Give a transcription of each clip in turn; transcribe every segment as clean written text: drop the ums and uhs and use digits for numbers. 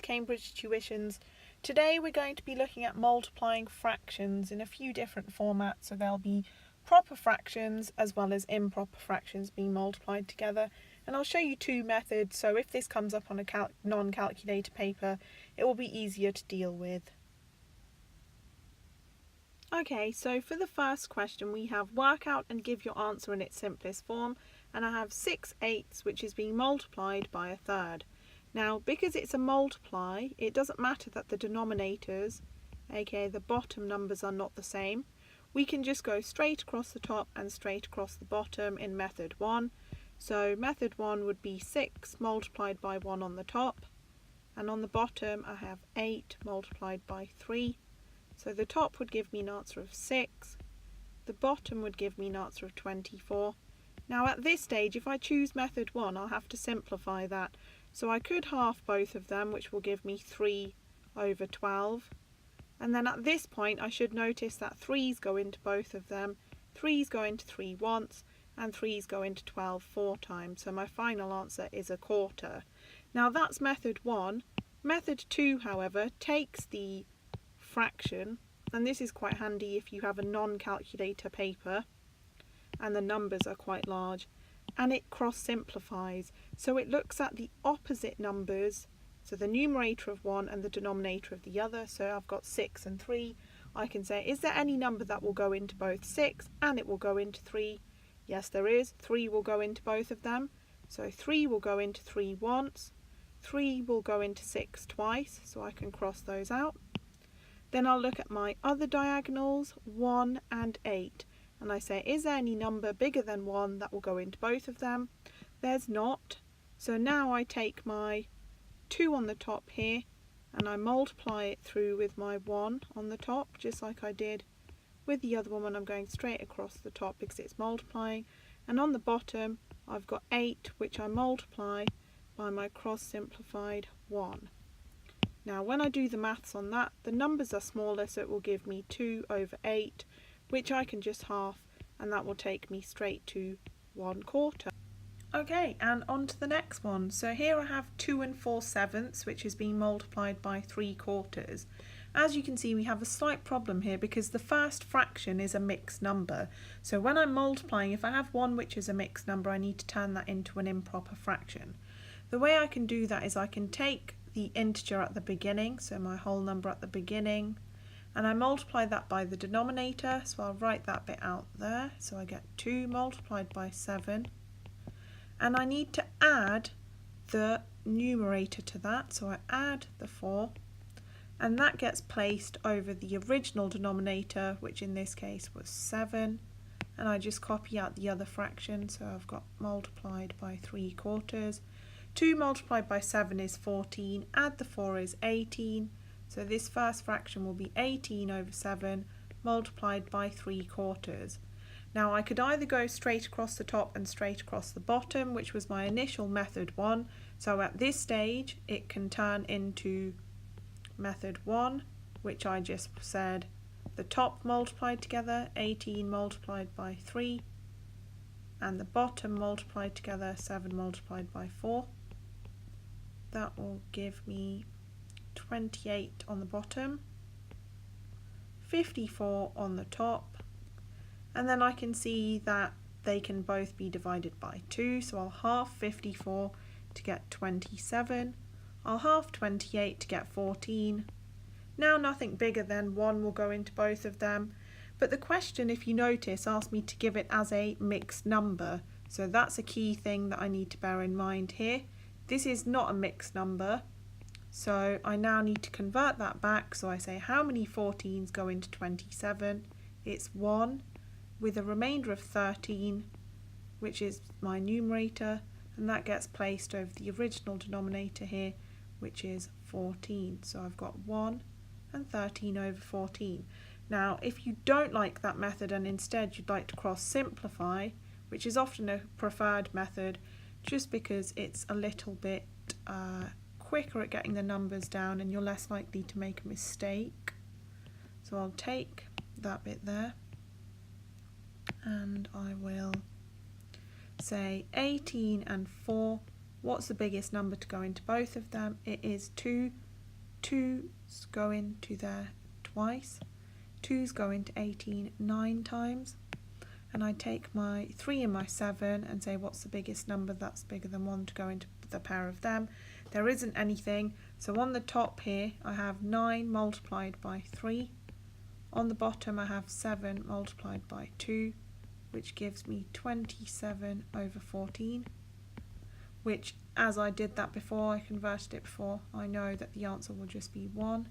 Cambridge Tuitions. Today we're going to be looking at multiplying fractions in a few different formats. So there'll be proper fractions as well as improper fractions being multiplied together. And I'll show you two methods, so if this comes up on a non-calculator paper, it will be easier to deal with. Okay, so for the first question we have work out and give your answer in its simplest form, and I have 6/8 which is being multiplied by a third. Now because it's a multiply, it doesn't matter that the denominators, aka the bottom numbers, are not the same. We can just go straight across the top and straight across the bottom in method 1. So method 1 would be 6 multiplied by 1 on the top, and on the bottom I have 8 multiplied by 3. So the top would give me an answer of 6, the bottom would give me an answer of 24. Now at this stage, if I choose method 1, I'll have to simplify that. So I could half both of them, which will give me 3/12. And then at this point I should notice that 3's go into both of them, 3's go into 3 once, and 3's go into 12 4 times. So my final answer is 1/4. Now that's method 1. Method 2, however, takes the fraction, and this is quite handy if you have a non-calculator paper and the numbers are quite large, and it cross simplifies. So it looks at the opposite numbers, so the numerator of one and the denominator of the other. So I've got 6 and 3. I can say, is there any number that will go into both 6 and it will go into 3? Yes, there is. 3 will go into both of them. So 3 will go into 3 once, 3 will go into 6 twice, so I can cross those out. Then I'll look at my other diagonals, 1 and 8, and I say, is there any number bigger than 1 that will go into both of them? There's not. So now I take my 2 on the top here and I multiply it through with my 1 on the top, just like I did with the other one when I'm going straight across the top because it's multiplying. And on the bottom I've got 8, which I multiply by my cross simplified 1. Now when I do the maths on that, the numbers are smaller, so it will give me 2/8, which I can just half, and that will take me straight to 1/4. Okay, and on to the next one. So here I have 2 4/7, which is being multiplied by 3/4. As you can see, we have a slight problem here because the first fraction is a mixed number. So when I'm multiplying, if I have one which is a mixed number, I need to turn that into an improper fraction. The way I can do that is I can take the integer at the beginning, so my whole number at the beginning, and I multiply that by the denominator, so I'll write that bit out there. So I get 2 multiplied by 7, and I need to add the numerator to that, so I add the 4, and that gets placed over the original denominator, which in this case was 7, and I just copy out the other fraction, so I've got multiplied by 3/4. 2 multiplied by 7 is 14, add the 4 is 18, so this first fraction will be 18/7 multiplied by 3/4. Now I could either go straight across the top and straight across the bottom, which was my initial method 1, so at this stage it can turn into method 1, which I just said the top multiplied together, 18 multiplied by 3, and the bottom multiplied together, 7 multiplied by 4. That will give me 28 on the bottom, 54 on the top, and then I can see that they can both be divided by 2, so I'll half 54 to get 27, I'll half 28 to get 14. Now nothing bigger than 1 will go into both of them, but the question, if you notice, asked me to give it as a mixed number, so that's a key thing that I need to bear in mind here. This is not a mixed number, so I now need to convert that back. So I say, how many 14's go into 27? It's 1, with a remainder of 13, which is my numerator, and that gets placed over the original denominator here, which is 14. So I've got 1 and 13/14. Now if you don't like that method and instead you'd like to cross simplify, which is often a preferred method, just because it's a little bit quicker at getting the numbers down and you're less likely to make a mistake. So I'll take that bit there and I will say 18 and 4. What's the biggest number to go into both of them? It is 2, 2's go into there twice, 2's go into 18 9 times, and I take my 3 and my 7 and say what's the biggest number that's bigger than 1 to go into the pair of them. There isn't anything, so on the top here I have 9 multiplied by 3. On the bottom I have 7 multiplied by 2, which gives me 27 over 14, which, as I did that before, I converted it before, I know that the answer will just be 1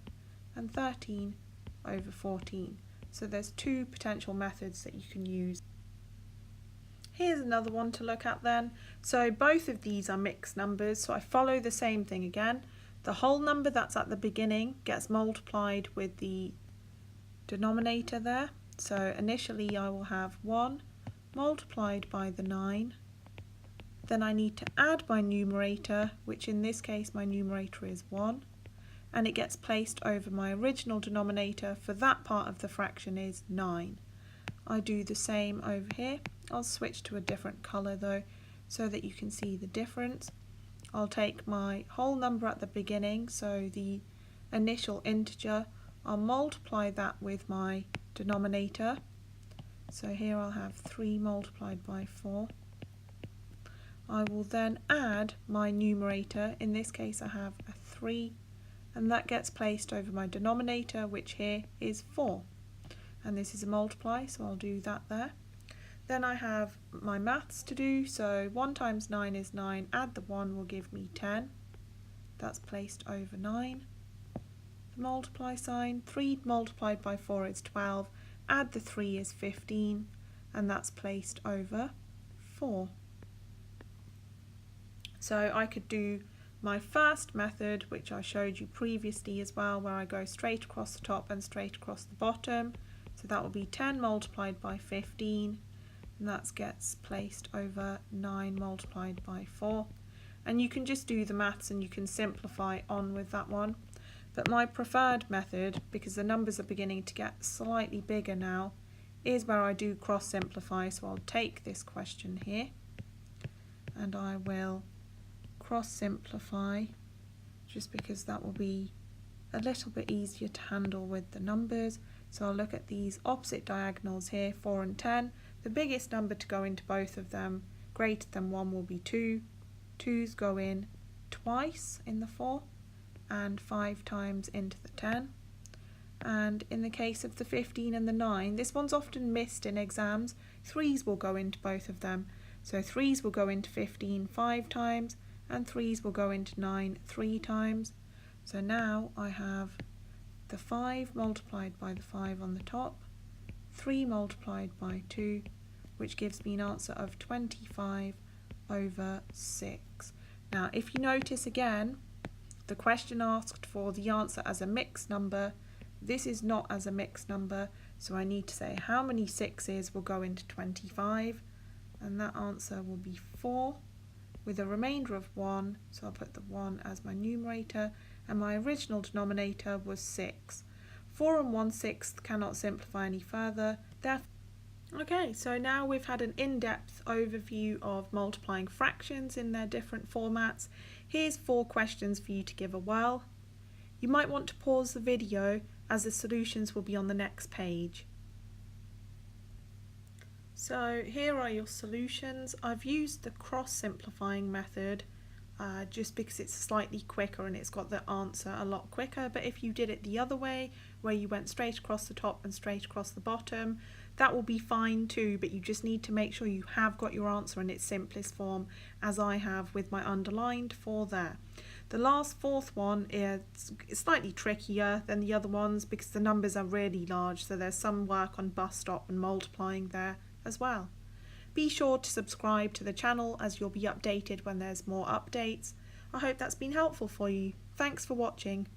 and 13 over 14. So there's 2 potential methods that you can use. Here's another one to look at then. So both of these are mixed numbers, so I follow the same thing again. The whole number that's at the beginning gets multiplied with the denominator there. So initially I will have 1 multiplied by the 9. Then I need to add my numerator, which in this case my numerator is 1. And it gets placed over my original denominator for that part of the fraction is 9. I do the same over here. I'll switch to a different colour though so that you can see the difference. I'll take my whole number at the beginning, so the initial integer, I'll multiply that with my denominator. So here I'll have 3 multiplied by 4. I will then add my numerator, in this case I have a 3, and that gets placed over my denominator, which here is 4. And this is a multiply, so I'll do that there. Then I have my maths to do, so 1 times 9 is 9, add the 1 will give me 10. That's placed over 9. The multiply sign, 3 multiplied by 4 is 12, add the 3 is 15, and that's placed over 4. So I could do my first method, which I showed you previously as well, where I go straight across the top and straight across the bottom. So that will be 10 multiplied by 15, and that gets placed over 9 multiplied by 4. And you can just do the maths and you can simplify on with that one. But my preferred method, because the numbers are beginning to get slightly bigger now, is where I do cross simplify. So I'll take this question here and I will cross simplify, just because that will be a little bit easier to handle with the numbers. So I'll look at these opposite diagonals here, 4 and 10. The biggest number to go into both of them, greater than 1, will be 2. 2's go in twice in the 4 and 5 times into the 10. And in the case of the 15 and the 9, this one's often missed in exams, 3's will go into both of them. So 3's will go into 15 5 times, and 3's will go into 9 3 times. So now I have the 5 multiplied by the 5 on the top, 3 multiplied by 2, which gives me an answer of 25 over 6. Now if you notice again, the question asked for the answer as a mixed number. This is not as a mixed number, so I need to say how many 6's will go into 25, and that answer will be 4 with a remainder of 1, so I'll put the 1 as my numerator, and my original denominator was 6. 4 and 1/6 cannot simplify any further. Okay, so now we've had an in-depth overview of multiplying fractions in their different formats. Here's 4 questions for you to give a whirl. You might want to pause the video as the solutions will be on the next page. So here are your solutions. I've used the cross-simplifying method just because it's slightly quicker and it's got the answer a lot quicker, but if you did it the other way, where you went straight across the top and straight across the bottom, that will be fine too, but you just need to make sure you have got your answer in its simplest form, as I have with my underlined 4 there. The last 4th one is slightly trickier than the other ones because the numbers are really large, so there's some work on bus stop and multiplying there as well. Be sure to subscribe to the channel as you'll be updated when there's more updates. I hope that's been helpful for you. Thanks for watching.